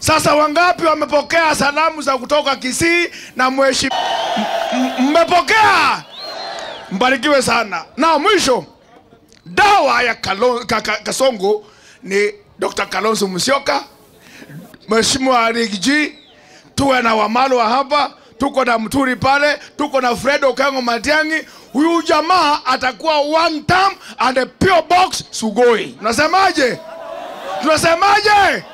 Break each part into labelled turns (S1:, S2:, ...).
S1: Sasa wangapi wamepokea salamu za kutoka Kisii na mheshimiwa? Mmepokea? Mbarikiwe sana. Na mwisho, dawa ya Kasongo ni Dr. Kalonzo Musyoka, Mheshimiwa Rigiji, tuwe na Wamalwa hapa, tuko na Muturi pale, tuko na Fred Okengo Matiang'i. Huyu jamaa atakuwa one term and a pure box Sugoi. Tunasemaje? Tunasemaje?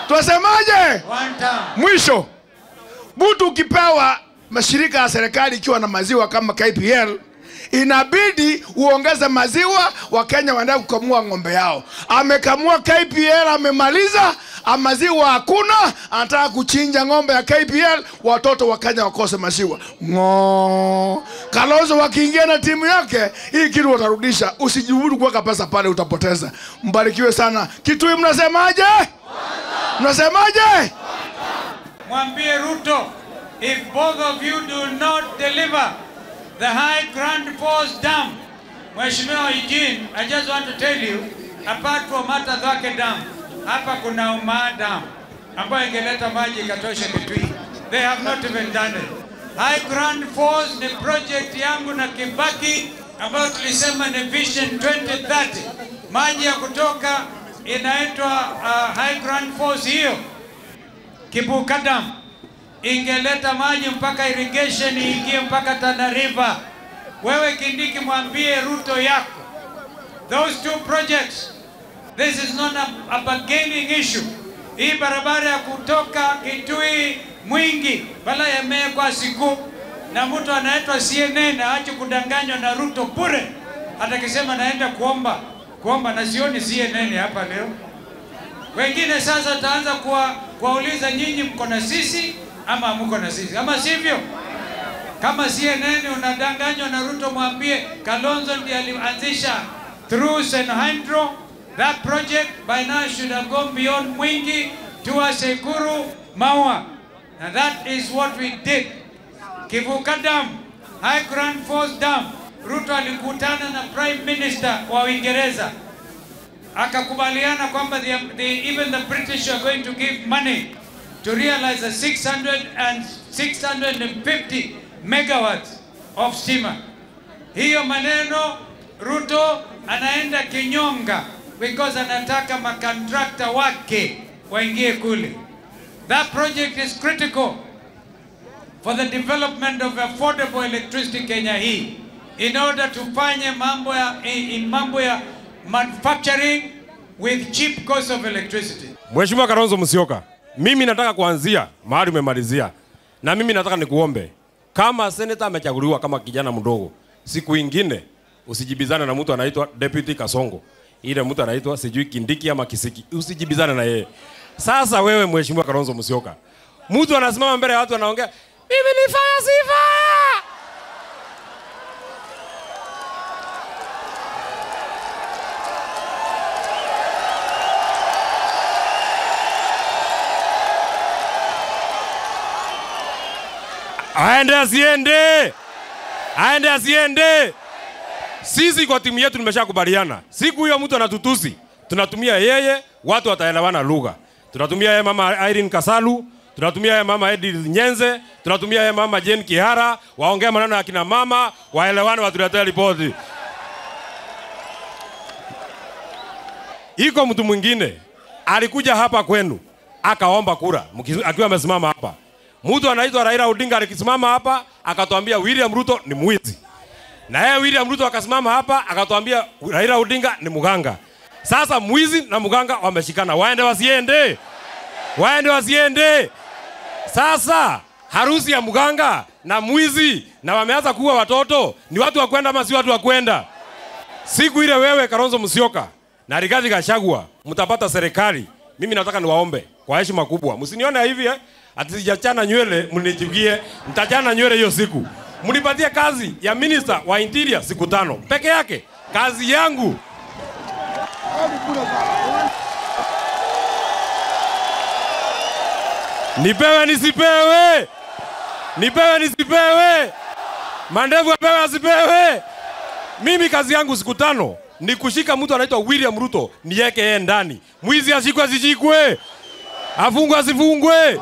S1: Tunasemaje?
S2: One term.
S1: Mwisho, mtu ukipewa mashirika ya serikali ikiwa na maziwa kama KPL, inabidi uongeze maziwa. Wakenya wanaenda kukamua ng'ombe yao. Amekamua KPL, amemaliza, maziwa hakuna, anataka kuchinja ng'ombe ya KPL, watoto wa Kenya wakose maziwa. Kalonzo wakiingia na timu yake, hii kitu watarudisha. Usijibudu kuweka pesa pale, utapoteza. Mbarikiwe sana. Kitui mnasemaje? Mnasemaje?
S2: Mwambie Ruto, if both of you do not deliver the High Grand Force Dam, Mheshimiwa Eugene, I just want to tell you, apart from Matadhake Dam, hapa kuna Umaa Dam ambayo ingeleta maji ikatosha Kitui. They have not even done it. High Grand Force ni project yangu na Kibaki ambayo tulisema ni Vision 2030. Maji ya kutoka inaitwa High Grand Force hiyo Kibuka Dam ingeleta maji mpaka irrigation iingie mpaka Tana River. Wewe Kindiki mwambie Ruto yako, those two projects, this is not a bargaining issue. Hii barabara ya kutoka Kitui Mwingi bala yamewekwa siku na mtu anaitwa CNN aache kudanganywa na Ruto bure. Atakisema naenda kuomba na sioni CNN hapa leo. Wengine sasa taanza kuwauliza nyinyi mko na sisi ama mko na sisi, ama sivyo? Kama CNN unadanganywa na Ruto, mwambie Kalonzo ndiye alianzisha through Senhydro. That project by now should have gone beyond Mwingi to Sekuru Maua. And that is what we did. Kivuka Dam, High Grand Force Dam, Ruto alikutana na Prime Minister wa Uingereza. Akakubaliana kwamba even the British are going to give money to realize the 650 megawatts of steamer. Hiyo maneno Ruto anaenda kinyonga because anataka makontrakta wake waingie kule. That project is critical for the development of affordable electricity Kenya hii, in order to fanye mambo ya manufacturing with cheap cost of electricity.
S3: Mheshimiwa Kalonzo Musyoka, mimi nataka kuanzia mahali umemalizia, na mimi nataka nikuombe kama senator amechaguliwa kama kijana mdogo, siku ingine usijibizane na mtu anaitwa Deputy Kasongo, ile mtu anaitwa sijui Kindiki ama Kisiki, usijibizane na yeye. Sasa wewe Mheshimiwa Kalonzo Musyoka, mtu anasimama mbele ya watu anaongea mimi ni fire sifa. Aende asiende. Sisi kwa timu yetu nimeshakubaliana. Siku hiyo mtu anatutusi, tunatumia yeye, watu wataelewana lugha. Tunatumia yeye mama Irene Kasalu, tunatumia yeye mama Edith Nyenze, tunatumia yeye mama Jane Kihara, waongea maneno ya kina mama, waelewane, watuletee ripoti. Iko mtu mwingine alikuja hapa kwenu akaomba kura akiwa amesimama hapa. Mtu anaitwa Raila Odinga alikisimama hapa akatuambia William Ruto ni mwizi. Na yeye William Ruto akasimama hapa akatuambia Raila Odinga ni muganga. Sasa mwizi na muganga wameshikana. Waende wasiende? Waende wasiende? Sasa harusi ya muganga na mwizi na wameanza kuua watoto, ni watu wa kwenda ama si watu wa kwenda? Siku ile wewe Kalonzo Musyoka na Rigathi Gachagua mtapata serikali, mimi nataka niwaombe kwa heshima kubwa, msinione hivi ati sijachana nywele mnijigie, mtachana nywele hiyo siku. Mnipatie kazi ya minister wa interior siku 5 peke yake, kazi yangu. Nipewe nisipewe? Nipewe nisipewe? Mandevu apewe asipewe? Mimi kazi yangu siku 5 ni kushika mtu anaitwa William Ruto niweke yeye ndani. Mwizi ashikwe asishikwe. Afungwe asifungwe?